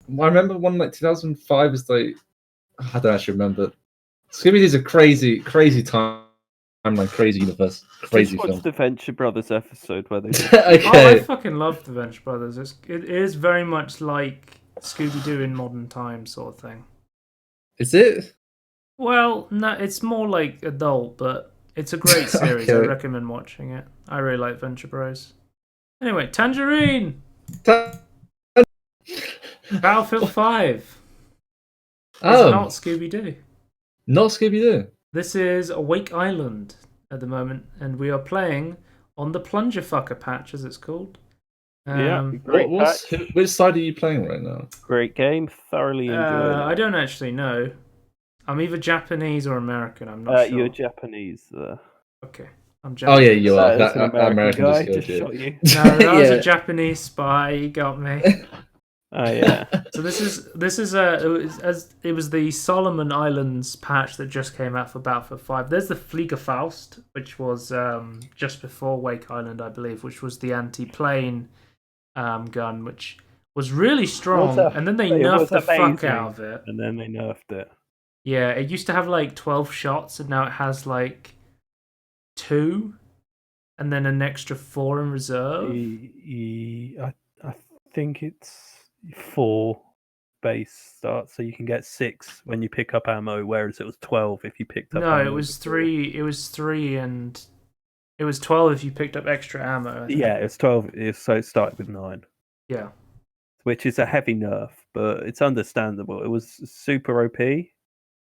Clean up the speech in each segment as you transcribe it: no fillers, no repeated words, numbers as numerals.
I remember one like 2005 is like I don't actually remember. Scooby Doo's a crazy timeline, crazy universe, crazy Just watch film. the Venture Brothers episode where they. Okay. I fucking love the Venture Brothers. It is very much like Scooby Doo in modern times, sort of thing. Is it? Well, no, it's more like adult, but it's a great series. I Okay. recommend watching it. I really like Venture Bros. Anyway, Tangerine! Battlefield 5 is not Scooby Doo. Not Scooby Doo. This is Wake Island at the moment, and we are playing on the Plunger Fucker patch, as it's called. Which side are you playing right now? Great game, thoroughly enjoyed it. I don't actually know. I'm either Japanese or American. I'm not sure. You're Japanese. Okay, I'm Japanese. Oh yeah, you are. That's an American guy just shot you. No, that was a Japanese spy. You got me. Oh yeah. So it was the Solomon Islands patch that just came out for Battlefield 5. There's the Fliegerfaust, which was just before Wake Island, I believe, which was the anti-plane gun, which was really strong, and then they nerfed the fuck out of it. And then they nerfed it. Yeah, it used to have like 12 shots, and now it has like 2, and then an extra 4 in reserve. I think it's 4 base starts, so you can get 6 when you pick up ammo, whereas it was 12 if you picked up. No, it was 3. It was 3, and it was 12 if you picked up extra ammo. Yeah, it was 12. So it started with 9. Yeah, which is a heavy nerf, but it's understandable. It was super OP.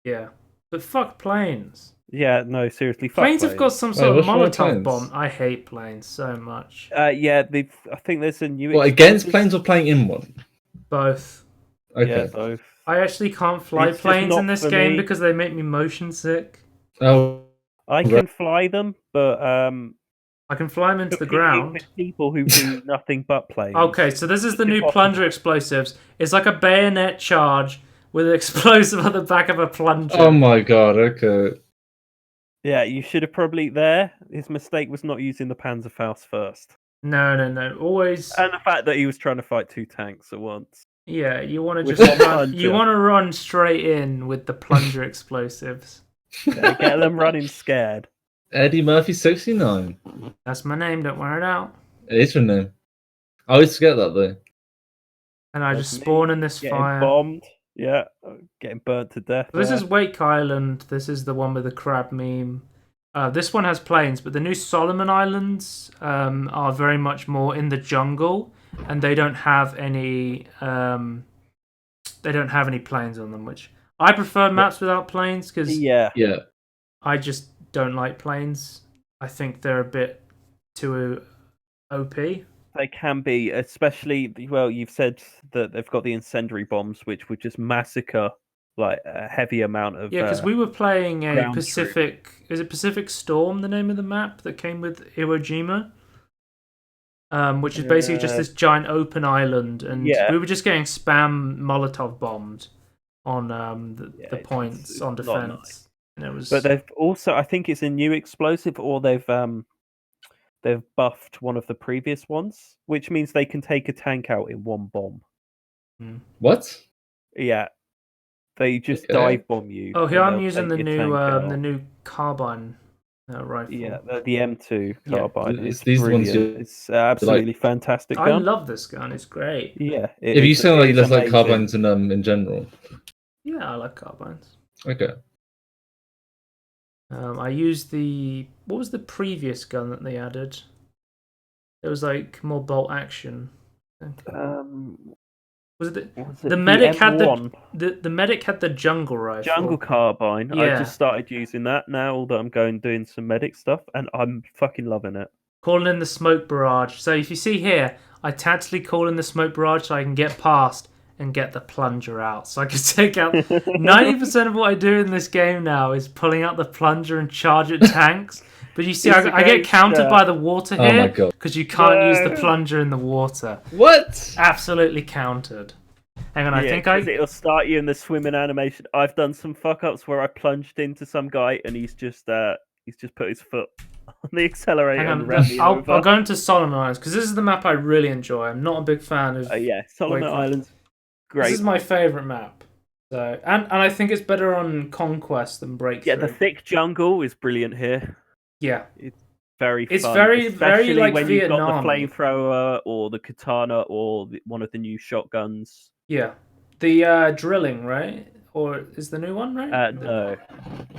Yeah, but fuck planes. Yeah, no, seriously, fuck planes. Have got some sort of Molotov bomb. I hate planes so much. Yeah, I think there's a new. What, against planes or playing in one? Both. Okay. Yeah, both. I actually can't fly planes in this game because they make me motion sick. Oh, I can fly them, but I can fly them into the ground. With people who do nothing but planes. Okay, so this is the new plunger explosives. It's like a bayonet charge with an explosive on the back of a plunger. Oh my god, okay. Yeah, you should have probably his mistake was not using the Panzerfaust first. No. Always. And the fact that he was trying to fight 2 tanks at once. Yeah, you want to just run straight in with the plunger explosives. Yeah, get them running scared. Eddie Murphy 69. That's my name, don't wear it out. It is your name. I always forget that though. And I just spawn in this fire. Bombed. Yeah, getting burnt to death. So this is Wake Island. This is the one with the crab meme. This one has planes, but the new Solomon Islands are very much more in the jungle, and they don't have any. They don't have any planes on them, which I prefer maps without planes because I just don't like planes. I think they're a bit too OP. They can be, especially, well, you've said that they've got the incendiary bombs, which would just massacre like a heavy amount of. Yeah, because we were playing a Pacific. Is it Pacific Storm, the name of the map that came with Iwo Jima? Which is basically just this giant open island, and we were just getting spam Molotov bombed on the points on defense. Nice. And it was... But they've also, I think it's a new explosive, or they've buffed one of the previous ones, which means they can take a tank out in one bomb. What? Yeah, they just dive bomb you. Oh, here I'm using the new carbine rifle. Yeah, the M2 carbine. Yeah. It's these ones. It's absolutely fantastic gun. I love this gun. It's great. Yeah. If you sound like you just like carbines in general. Yeah, I like carbines. Okay. I used what was the previous gun that they added? It was like more bolt action. Was it the medic had the medic had the jungle rifle? Jungle carbine. Yeah. I just started using that now that I'm doing some medic stuff, and I'm fucking loving it. Calling in the smoke barrage. So if you see here, I tactically call in the smoke barrage so I can get past and get the plunger out. So I can take out 90% of what I do in this game now is pulling out the plunger and charge at tanks. But you see, I get countered by the water here because you can't use the plunger in the water. What? Absolutely countered. Hang on, I think it'll start you in the swimming animation. I've done some fuck ups where I plunged into some guy and he's just put his foot on the accelerator. Hang on, I'll go into Solomon Islands because this is the map I really enjoy. I'm not a big fan of. Solomon Islands. great. This is my favorite map. So and I think it's better on Conquest than Breakthrough. Yeah, the thick jungle is brilliant here. Yeah. It's very It's fun, very especially like when you've got the Vietnam-y. flamethrower or the katana or one of the new shotguns. Yeah. The drilling, right? Or is the new one, right? No,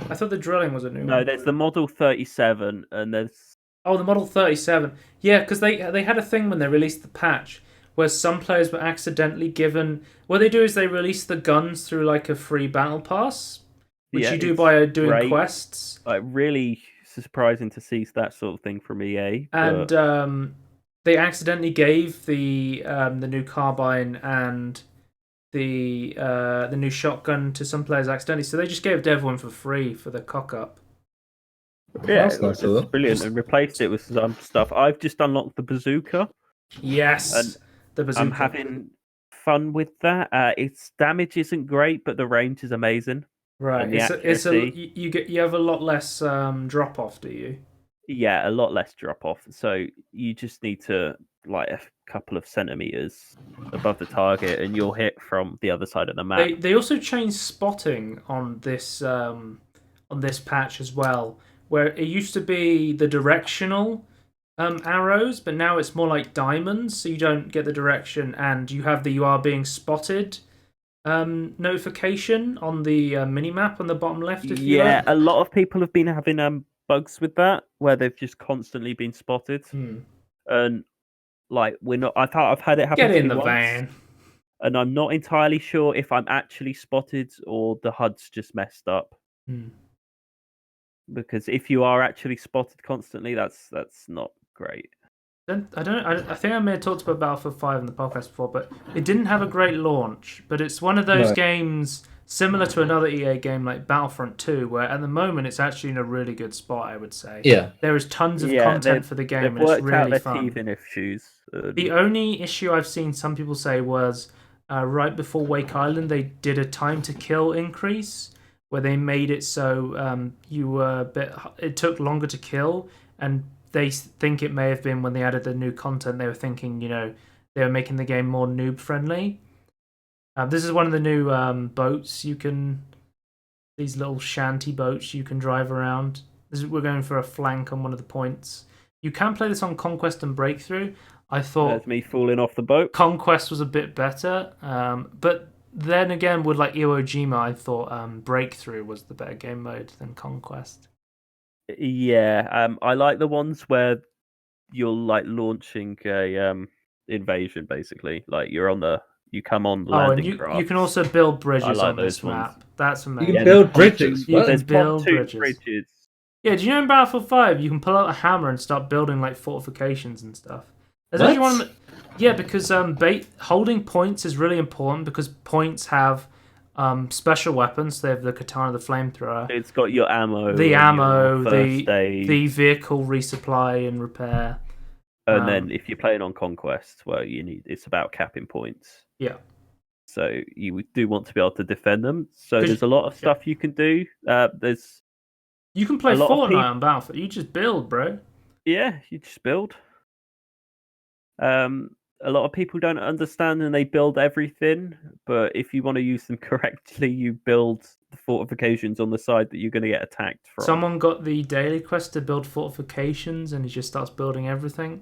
I thought the drilling was a new one. no. There's the Model 37, and there's Oh, the Model 37. Yeah, because they had a thing when they released the patch where some players were accidentally given. What they do is they release the guns through like a free battle pass, which you do it's by doing great. quests. Like really surprising to see that sort of thing from EA. And but... they accidentally gave the new carbine and the new shotgun to some players accidentally, so they just gave it to everyone for free for the cock up. Yeah, That's nice of it's them. brilliant, and replaced it with some stuff. I've just unlocked the bazooka. Yes, And the bazooka. I'm having fun with that. Its damage isn't great, but the range is amazing. Right, And the it's accuracy. you have a lot less drop off, do you? Yeah, a lot less drop off. So you just need to like a couple of centimeters above the target, and you'll hit from the other side of the map. They also changed spotting on this patch as well, where it used to be the directional arrows, but now it's more like diamonds, so you don't get the direction, and you have the "you are being spotted" notification on the mini map on the bottom left. If you like. A lot of people have been having bugs with that, where they've just constantly been spotted, and like we're not. I've had it happen. Get to in me the once, van. and I'm not entirely sure if I'm actually spotted or the HUD's just messed up. Because if you are actually spotted constantly, that's not great. I think I may have talked about Battlefield 5 in the podcast before, but it didn't have a great launch. But it's one of those games similar to another EA game like Battlefront 2, where at the moment it's actually in a really good spot, I would say. Yeah. There is tons of content for the game, and it's really fun. Teeth in their shoes. The only issue I've seen some people say was right before Wake Island, they did a time to kill increase, where they made it so you were a bit. It took longer to kill, and they think it may have been when they added the new content. They were thinking, they were making the game more noob friendly. This is one of the new boats you can. These little shanty boats you can drive around. We're going for a flank on one of the points. You can play this on Conquest and Breakthrough. I thought that's me falling off the boat. Conquest was a bit better, but then again, with like Iwo Jima, I thought Breakthrough was the better game mode than Conquest. Yeah, I like the ones where you're like launching a invasion, basically. Like you come on landing craft. You can also build bridges on this map. That's amazing. You can build bridges. You can build bridges. Yeah, do you know in Battlefield 5 you can pull out a hammer and start building like fortifications and stuff? Yeah, because holding points is really important because points have special weapons. They have the katana, the flamethrower. It's got your ammo, the vehicle resupply and repair. And then if you're playing on Conquest, well, it's about capping points. Yeah. So you do want to be able to defend them. So there's a lot of stuff you can do. You can play Fortnite on Battlefield. You just build, bro. Yeah, you just build. A lot of people don't understand and they build everything, but if you want to use them correctly, you build the fortifications on the side that you're going to get attacked from. Someone got the daily quest to build fortifications and he just starts building everything.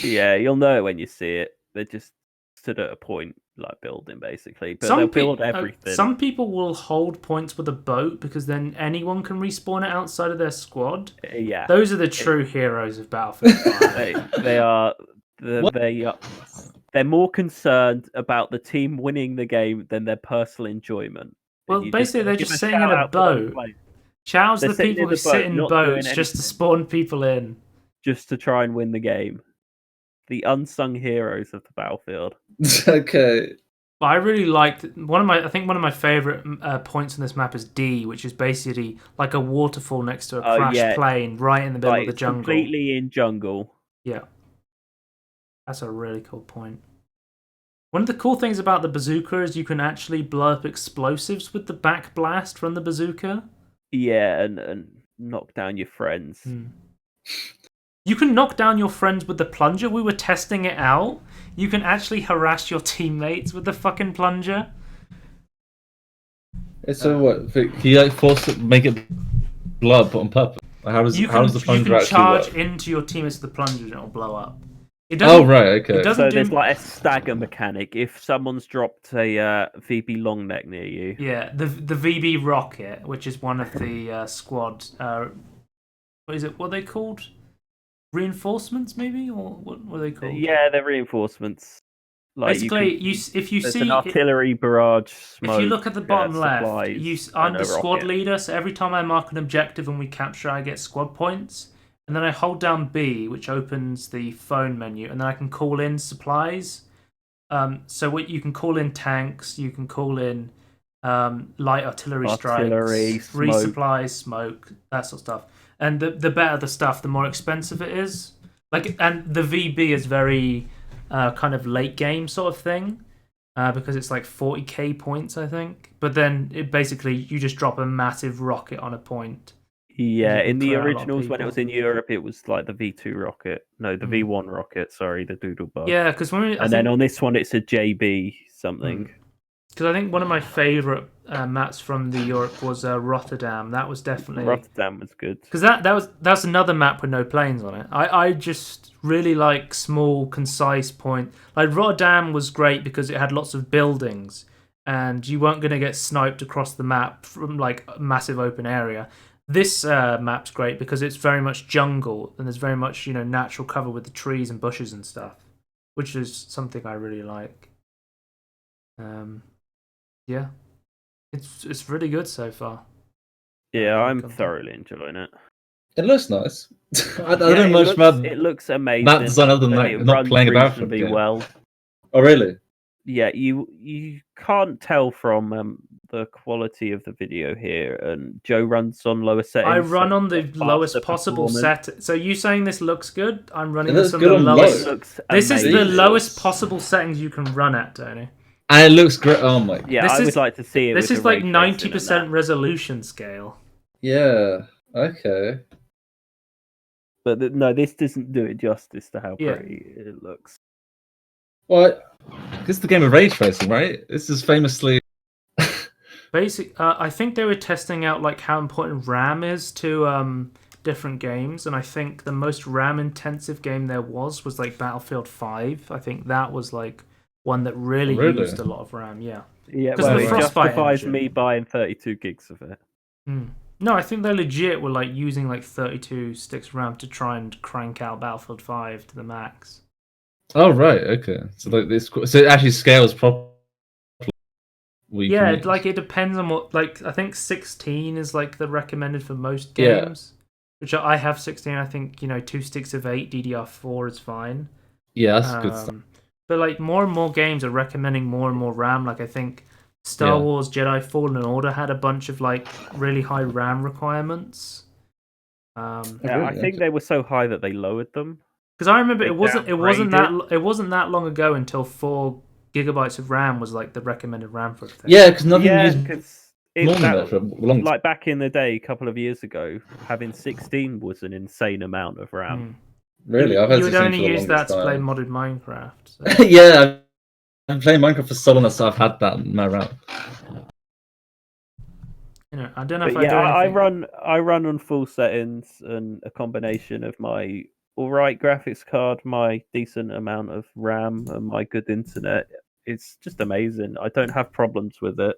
Yeah, you'll know when you see it. They're just stood at a point like building basically, but they'll build everything. Some people will hold points with a boat because then anyone can respawn it outside of their squad. Yeah, those are the true heroes of Battlefield 5. They are. They're more concerned about the team winning the game than their personal enjoyment. Well, basically, they're just sitting in a boat. Chow's the people who sit in boats just to spawn people in. Just to try and win the game. The unsung heroes of the Battlefield. Okay. But I really liked one of my favorite points on this map is D, which is basically like a waterfall next to a crashed plane right in the middle of the jungle. Completely in jungle. Yeah. That's a really cool point. One of the cool things about the bazooka is you can actually blow up explosives with the back blast from the bazooka. Yeah, and knock down your friends. You can knock down your friends with the plunger. We were testing it out. You can actually harass your teammates with the fucking plunger. So what? Can you like make it blow up on purpose? How does the plunger actually charge work? into your teammates with the plunger and it'll blow up. Oh right, okay. It doesn't so there's like a stagger mechanic. If someone's dropped a VB long neck near you, yeah, the VB rocket, which is one of the squad. What is it? What are they called? Reinforcements, maybe, or what were they called? yeah, they're reinforcements. Like basically, if you there's see an artillery barrage, smoke, if you look at the bottom left, supplies, I'm the squad rocket. leader. So every time I mark an objective and we capture, I get squad points. And then I hold down B, which opens the phone menu, and then I can call in supplies. So what you can call in tanks, you can call in light artillery strikes, resupplies, smoke, that sort of stuff. And the better the stuff, the more expensive it is. And the VB is very kind of late game sort of thing, because it's like 40k points, I think. But then it basically you just drop a massive rocket on a point. Yeah, in the originals when it was in Europe, it was like the V2 rocket. No, the V1 rocket. Sorry, the doodle bug. Yeah, because then on this one, it's a JB something. Because I think one of my favourite maps from the Europe was Rotterdam. That was definitely Rotterdam was good. Because that's another map with no planes on it. I just really like small, concise point. Like Rotterdam was great because it had lots of buildings, and you weren't going to get sniped across the map from like a massive open area. This map's great because it's very much jungle, and there's very much natural cover with the trees and bushes and stuff, which is something I really like. Yeah, it's really good so far. Yeah, I'm thoroughly enjoying it. It looks nice. I don't know much about it looks amazing. map design other than not playing about it. Well. Oh really? Yeah, you can't tell from the quality of the video here, and Joe runs on lower settings. I run on the lowest possible set. So you saying this looks good? I'm running this on the lowest. This is the lowest possible settings you can run at, Tony. And it looks great. Oh my god. Yeah, I would like to see it. This is like 90% resolution scale. Yeah. Okay. But no, this doesn't do it justice to how pretty it looks. Well, this is the game of ray tracing, right? This is famously. I think they were testing out like how important RAM is to different games, and I think the most RAM-intensive game there was like Battlefield 5. I think that was like one that really used a lot of RAM. Yeah. Yeah, well, it justifies me buying 32 gigs of it. No, I think they legit were like using like 32 sticks of RAM to try and crank out Battlefield 5 to the max. Oh right, okay. So like this, so it actually scales properly. Yeah, like it depends on what. Like I think 16 is like the recommended for most games. Yeah. Which I have 16. I think 2 sticks of 8 DDR4 is fine. Yeah, that's good stuff. But like more and more games are recommending more and more RAM. Like I think Star Wars Jedi Fallen Order had a bunch of like really high RAM requirements. I think they were so high that they lowered them. Because I remember it wasn't that long ago until 4 gigabytes of RAM was like the recommended RAM for everything. Yeah, because nothing like back in the day, a couple of years ago, having 16 was an insane amount of RAM. Really, you would only use that to play modded Minecraft. So. Yeah, I've been playing Minecraft for so long, so I've had that in my RAM. I don't know if I run on full settings and a combination of my alright graphics card, my decent amount of RAM, and my good internet. It's just amazing. I don't have problems with it.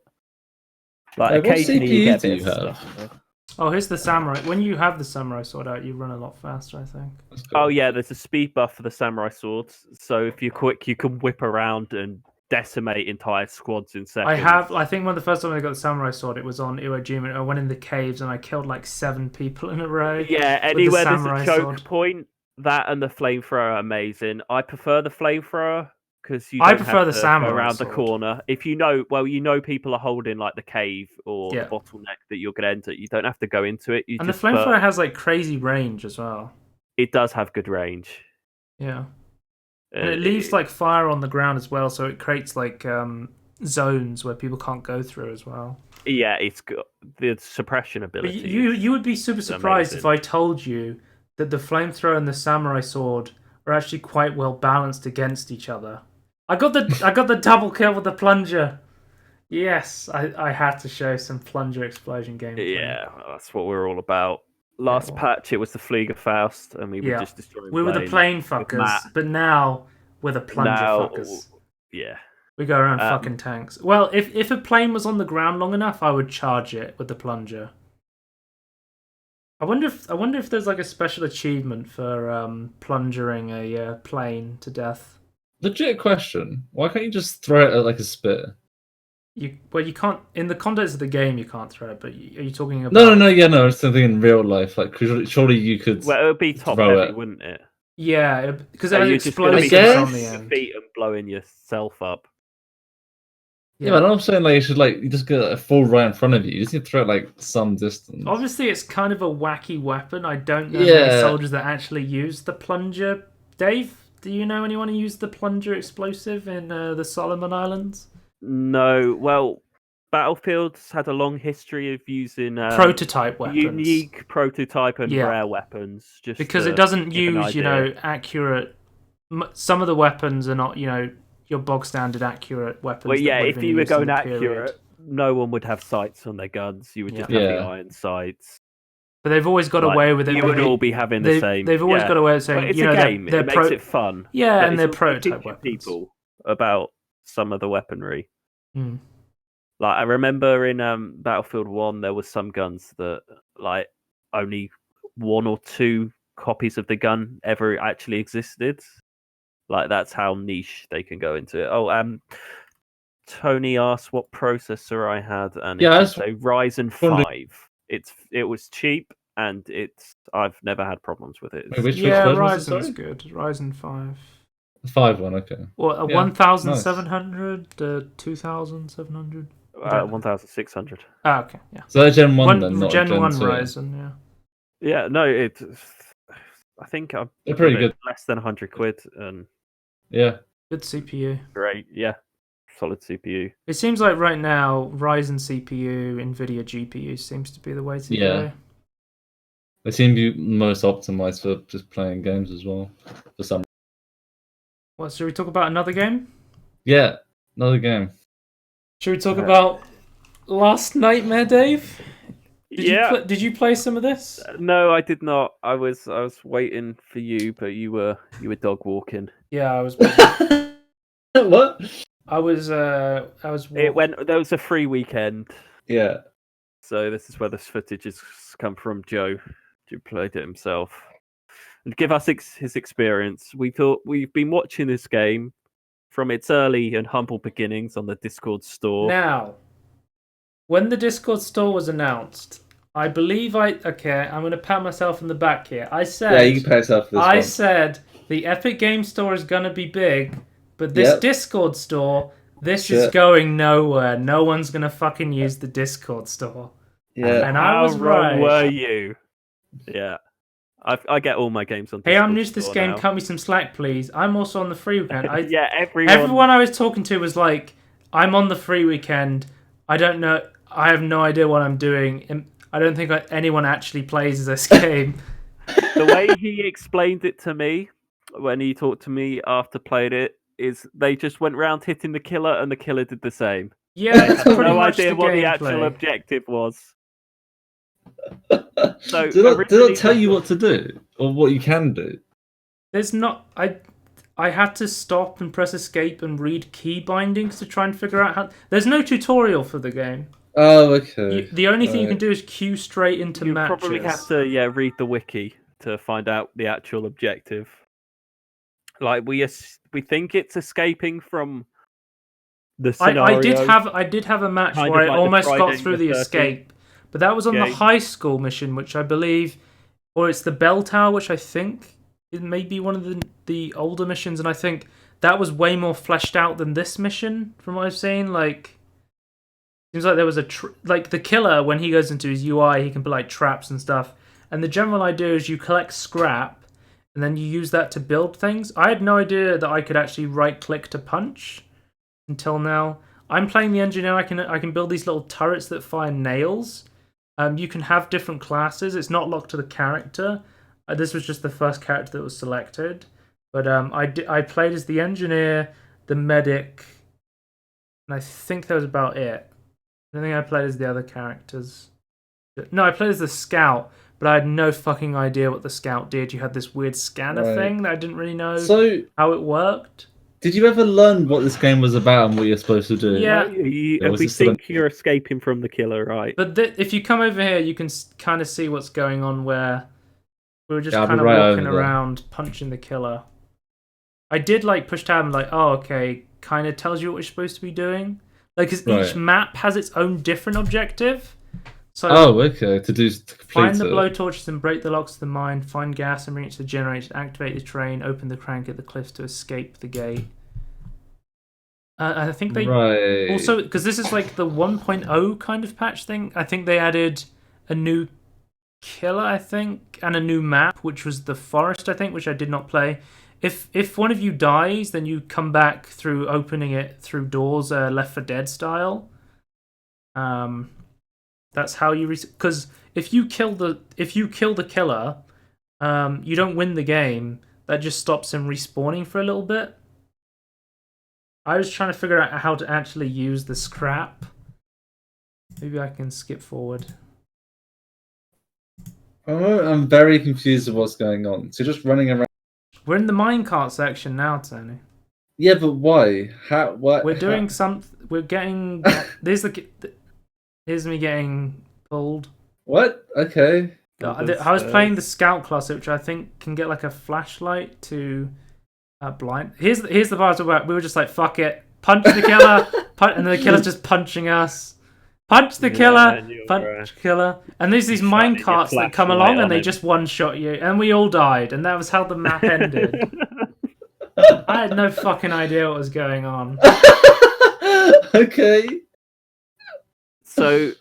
Like occasionally you get bits of stuff. Oh, here's the samurai. When you have the samurai sword out, you run a lot faster, I think. Oh yeah, there's a speed buff for the samurai swords. So if you're quick, you can whip around and decimate entire squads in seconds. I think one of the first time I got the samurai sword, it was on Iwo Jima. I went in the caves and I killed like 7 people in a row. Yeah, anywhere there's a choke point, that and the flamethrower are amazing. I prefer the flamethrower because you don't have to go around the corner. If you know people are holding like the cave or the bottleneck that you're going to enter, you don't have to go into it. And the flamethrower has like crazy range as well. It does have good range. Yeah. And it leaves like fire on the ground as well, so it creates like zones where people can't go through as well. Yeah, it's got the suppression ability. You would be super surprised if I told you that the flamethrower and the samurai sword are actually quite well balanced against each other. I got the double kill with the plunger. Yes, I had to show some plunger explosion gameplay. Yeah, that's what we're all about. Last patch, it was the Fliegerfaust, and we were just destroying. We were the plane fuckers, but now we're the plunger fuckers. Yeah, we go around fucking tanks. Well, if a plane was on the ground long enough, I would charge it with the plunger. I wonder if there's like a special achievement for plungering a plane to death. Legit question. Why can't you just throw it at like a spear? You can't in the context of the game. You can't throw it. But are you talking about? No. I'm just thinking in real life. Like, surely you could. Well, it would be top heavy, wouldn't it? Yeah, because so it explodes on the end. Feet and blowing yourself up. Yeah, but I'm saying like you just get a full right in front of you. You just need to throw it like some distance. Obviously, it's kind of a wacky weapon. I don't know many soldiers that actually use the plunger. Dave, do you know anyone who used the plunger explosive in the Solomon Islands? No. Well, Battlefield's had a long history of using prototype weapons, unique prototype and rare weapons. Just because it doesn't use accurate. Some of the weapons are not your bog standard accurate weapons. Well, yeah, if you were going accurate, no one would have sights on their guns. You would just have the iron sights. But they've always got away with it. You would all be having the same. They've always got away with saying, it's a game. It makes it fun. Yeah, and they're prototype weapons. People about some of the weaponry. Hmm. Like I remember in Battlefield 1, there was some guns that like only 1 or 2 copies of the gun ever actually existed. Like that's how niche they can go into it. Oh, Tony asked what processor I had, and it's a Ryzen 5. It was cheap, and I've never had problems with it. Ryzen's good. Ryzen 5. The 5 one, okay. Well, 1,700, 2,700. 1,600. Ah, okay, yeah. So they're Gen 1 then, not Gen 1 2. Ryzen, yeah. Yeah, no, I think they're pretty good. Less than 100 quid, and yeah, good CPU. Great, yeah, solid CPU. It seems like right now Ryzen CPU, Nvidia GPU seems to be the way to go. They seem to be most optimized for just playing games as well. For some. What? Should we talk about another game? Yeah, another game. Should we talk about Last Nightmare, Dave? Did you play some of this? No, I did not. I was waiting for you, but you were dog walking. Yeah, I was. What? I was. There was a free weekend. Yeah. So this is where this footage has come from. Joe played it himself, and give us his experience. We've been watching this game from its early and humble beginnings on the Discord store. Now, when the Discord store was announced, I believe I'm going to pat myself on the back here. I said, yeah, you can pat yourself for this one. Said the Epic Game Store is going to be big, but this Discord store, is going nowhere. No one's going to fucking use the Discord store. Yeah, and I was right. How wrong were you? Yeah. I get all my games on Discord. Hey, I'm new to this game. Cut me some slack, please. I'm also on the free weekend. Everyone I was talking to was like, I'm on the free weekend. I don't know. I have no idea what I'm doing. And I don't think anyone actually plays this game. The way he explained it to me when he talked to me after played it is they just went round hitting the killer, and the killer did the same. Yeah, it's pretty no much idea the what the gameplay. actual objective was. So did it tell you what to do or what you can do? There's not. I had to stop and press escape and read key bindings to try and figure out how. There's no tutorial for the game. Oh, okay. The only thing you can do is queue straight into matches. You probably have to read the wiki to find out the actual objective. Like we think it's escaping from the scenario. I did have a match where I almost got through the escape. But that was on the high school mission, which I believe, or it's the bell tower, which I think it may be one of the older missions, and I think that was way more fleshed out than this mission, from what I've seen. Like, seems like there was like the killer, when he goes into his UI, he can put like traps and stuff. And the general idea is you collect scrap, and then you use that to build things. I had no idea that I could actually right-click to punch until now. I'm playing the engineer. I can build these little turrets that fire nails. You can have different classes. It's not locked to the character. This was just the first character that was selected. But I played as the engineer, the medic, and I think that was about it. I don't think I played as the other characters. No, I played as the scout, but I had no fucking idea what the scout did. You had this weird scanner thing that I didn't really know how it worked. Did you ever learn what this game was about and what you're supposed to do? Yeah. We think you're escaping from the killer, right? But if you come over here, you can kind of see what's going on where we were just kind of right walking around, punching the killer. I did like push tab and like, oh, okay, kind of tells you what you're supposed to be doing. Like, because each map has its own different objective. So, okay. To complete find the blowtorches and break the locks of the mine. Find gas and bring it to the generator. Activate the train. Open the crank at the cliff to escape the gate. I think they also, because this is like the 1.0 kind of patch thing. I think they added a new killer, I think, and a new map, which was the forest, I think, which I did not play. If one of you dies, then you come back through opening it through doors, Left 4 Dead style. That's how you because if you kill the killer, you don't win the game. That just stops him respawning for a little bit. I was trying to figure out how to actually use the scrap. Maybe I can skip forward. I'm very confused with what's going on. So you're just running around. We're in the minecart section now, Tony. Yeah, but why? How? What? We're doing something. We're getting. Here's me getting pulled. What? Okay. I was playing the scout class, which I think can get like a flashlight to blind. Here's the part where we were just like, fuck it, punch the killer, and the killer's just punching us. Punch the killer, punch killer. And there's these mine carts that come along and they just one-shot you. And we all died. And that was how the map ended. I had no fucking idea what was going on. Okay. So,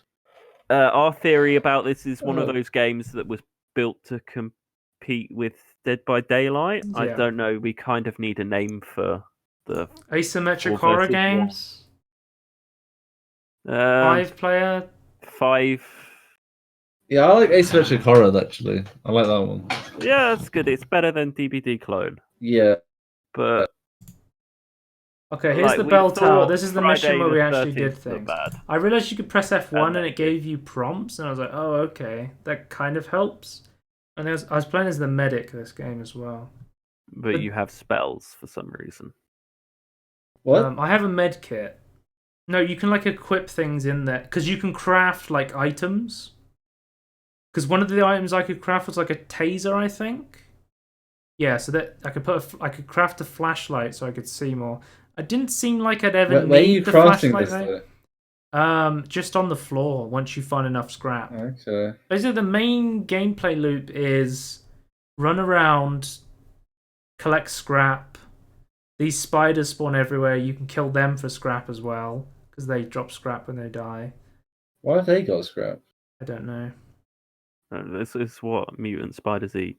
our theory about this is one of those games that was built to compete with Dead by Daylight. Yeah. I don't know. We kind of need a name for the asymmetric horror games. 5-player. 5. Yeah, I like asymmetric horror actually. I like that one. Yeah, that's good. It's better than DBD Clone. Yeah, but okay, here's the bell tower. This is the mission where we actually did things. I realized you could press F1 and it gave you prompts, and I was like, oh, okay, that kind of helps. And I was playing as the medic this game as well. But you have spells for some reason. What? I have a med kit. No, you can like equip things in there because you can craft like items. Because one of the items I could craft was like a taser, I think. Yeah, so that I could craft a flashlight so I could see more. I didn't seem like I'd ever need the flashlight. Just on the floor once you find enough scrap. Okay. Basically, the main gameplay loop is run around, collect scrap. These spiders spawn everywhere. You can kill them for scrap as well because they drop scrap when they die. Why have they got scrap? I don't know. This is what mutant spiders eat.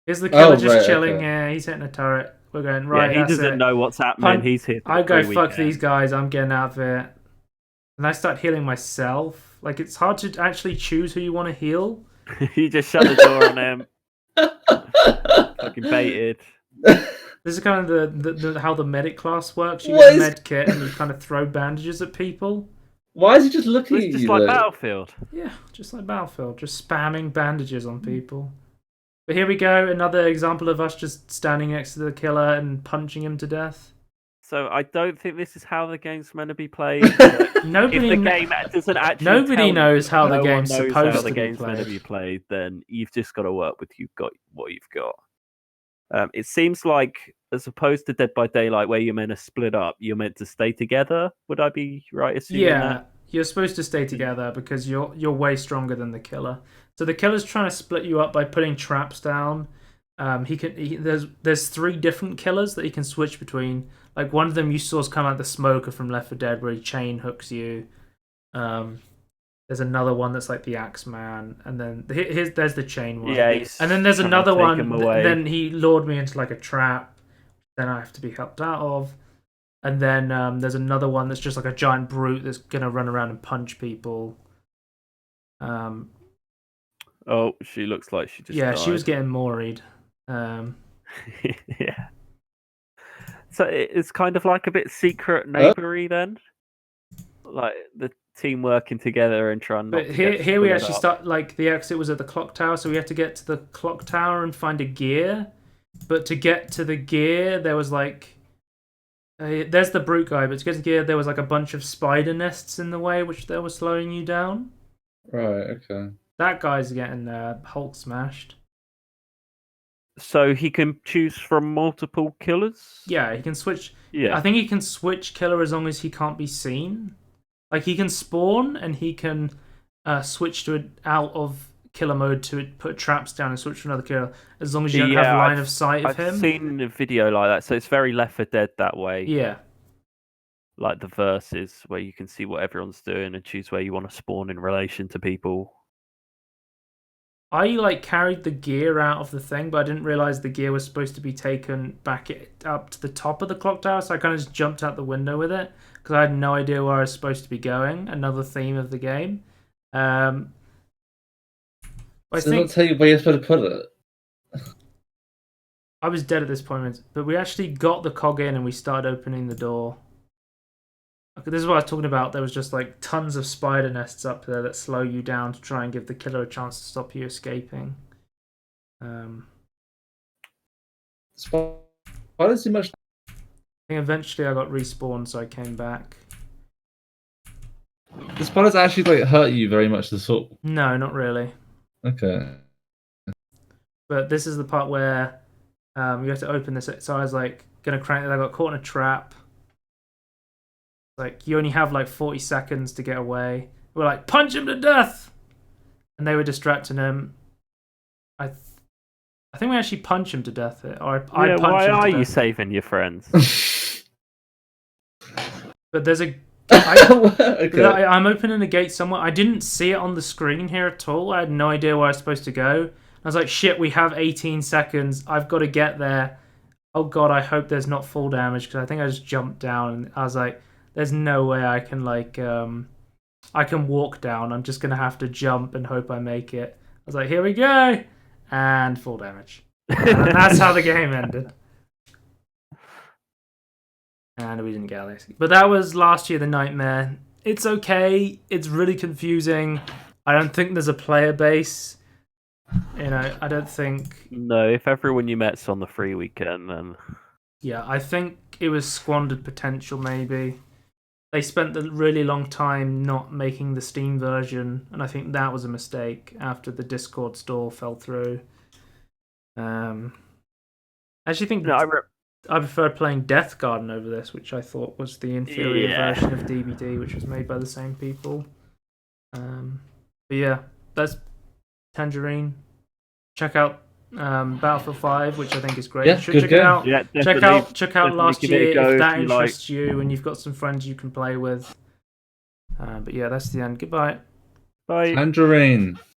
Here's the killer just chilling here. He's hitting a turret. We're going right. Yeah, he doesn't know what's happening. He's here. I go fuck these guys. I'm getting out of it. And I start healing myself. Like, it's hard to actually choose who you want to heal. You just shut the door on him. Fucking baited. This is kind of how the medic class works. You get a med kit and you kind of throw bandages at people. Why is he just looking at you? Just like Battlefield. Yeah, just like Battlefield. Just spamming bandages on people. But here we go. Another example of us just standing next to the killer and punching him to death. So I don't think this is how the game's meant to be played. Nobody knows how the game's supposed to be played. Then you've just got to work with what you've got. It seems like, as opposed to Dead by Daylight, where you're meant to split up, you're meant to stay together. Would I be right assuming that? You're supposed to stay together because you're way stronger than the killer. So the killer's trying to split you up by putting traps down. There's 3 different killers that he can switch between. Like, one of them you saw is kind of like the smoker from Left 4 Dead, where he chain hooks you. There's another one that's like the Axeman, and then there's the chain one. Yeah, and then there's another one. Then he lured me into like a trap. Then I have to be helped out of. And then there's another one that's just like a giant brute that's gonna run around and punch people. Oh, she looks like she just died. She was getting moried. Yeah. So it's kind of like a bit secret neighbory then, like the team working together and trying not But to get here we split actually up. start, like, the exit was at the clock tower, so we had to get to the clock tower and find a gear. But to get to the gear, there was like, there's the brute guy, but to get to the gear, there was like a bunch of spider nests in the way, which they were slowing you down. Right. Okay. That guy's getting Hulk smashed. So he can choose from multiple killers? Yeah, he can switch. Yeah. I think he can switch killer as long as he can't be seen. Like, he can spawn and he can switch to out of killer mode to put traps down and switch to another killer as long as you don't have line of sight of him. I've seen a video like that, so it's very Left 4 Dead that way. Yeah. Like the verses where you can see what everyone's doing and choose where you want to spawn in relation to people. I like carried the gear out of the thing, but I didn't realize the gear was supposed to be taken back up to the top of the clock tower, so I kind of just jumped out the window with it because I had no idea where I was supposed to be going. Another theme of the game. I So not tell you where you're supposed to put it. I was dead at this point, but we actually got the cog in and we started opening the door. Okay, this is what I was talking about. There was just like tons of spider nests up there that slow you down to try and give the killer a chance to stop you escaping. Spiders do much. I think eventually I got respawned, so I came back. The spiders actually like hurt you very much at all? No, not really. Okay. But this is the part where you have to open this. So I was like gonna crank it. I got caught in a trap. Like, you only have like 40 seconds to get away. We're like, punch him to death, and they were distracting him. I think we actually punch him to death. Or I punch him to why are you death. saving your friends? But there's a. Okay. I'm opening a gate somewhere. I didn't see it on the screen here at all. I had no idea where I was supposed to go. I was like, shit, we have 18 seconds. I've got to get there. Oh god, I hope there's not fall damage, because I think I just jumped down and I was like, there's no way I can I can walk down. I'm just gonna have to jump and hope I make it. I was like, here we go, and full damage. And that's how the game ended. And we didn't get Alex. But that was last year, the nightmare. It's okay. It's really confusing. I don't think there's a player base. You know, I don't think. No, if everyone you met's on the free weekend, then. Yeah, I think it was squandered potential, maybe. They spent a really long time not making the Steam version, and I think that was a mistake after the Discord store fell through. I actually think I preferred playing Death Garden over this, which I thought was the inferior version of DBD, which was made by the same people. But yeah, that's Tangerine. Check out Battlefield 5, which I think is great. Yeah, you should good check game. it out. Yeah, check out last give it a year go if that if you interests you and you've got some friends you can play with. But yeah, that's the end. Goodbye. Bye. Tangerine.